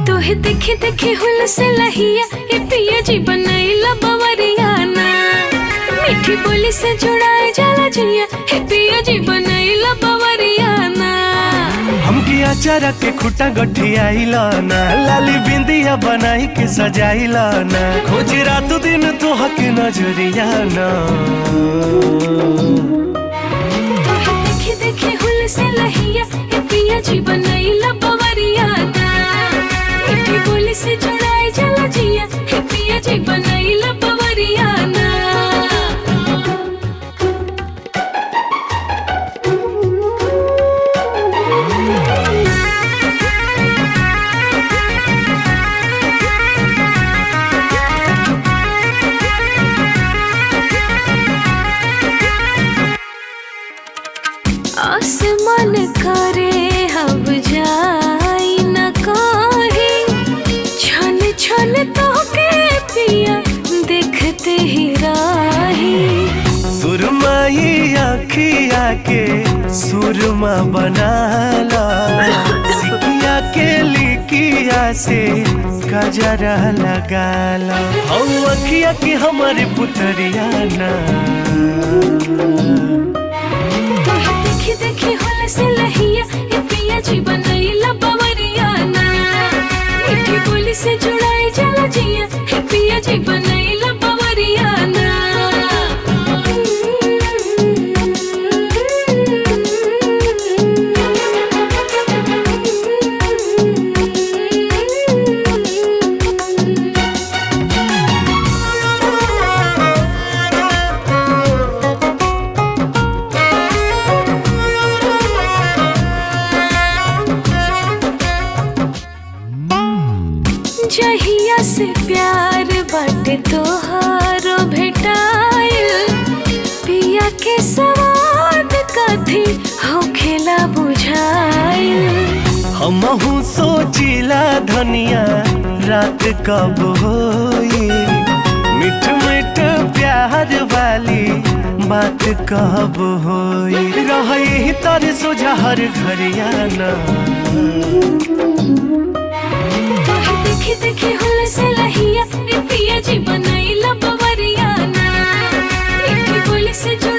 तोहे देखे देखे हुल से लहिया ए पिया जी बनैला बवरिया ना। मीठी बोली से जुड़ाए जाला जिया ए पिया जी बनैला बवरिया ना। हमके अचारा के खुटा गठियाइला ना, लाली बिंदिया बनाई के सजाइला ना, खोज रात दिन तोह के नजरिया ना। तोहे देखे देखे हुल से लहिया ए पिया जी बनैला बवरिया ना। मीठी बोली से जुड़ाए जाला जिया ए पिया जी बनैला बवरिया ना। आसमान करे हब जाई न काहे, छन छन तोहके पिया देखते ही राही। सुरमाई आखिया के सुरमा बनाला, सिकिया के लिकिया से गजरा लगाला, औ अखिया के हमारे पुतरिया ना। देखी देखी हुल से लहिया ए पिया जी बनैला बवरिया ना। मीठी बोली से जुड़ाई जाला जिया ए पिया जी बनैला बवरिया ना। जहिया से प्यार बाटे तोहारो भेटाइल, पिया के सवाद कथी होखेला बुझाइल। हमहू सोचिला धनिया रात कब होई, मिठ मिठ प्यार वाली बात कब होई, रही तर सोझा हर घरिया ना। देखी देखी हुल से लहिया ए पिया जी बनैला बवरिया ना। मीठी बोली से जुड़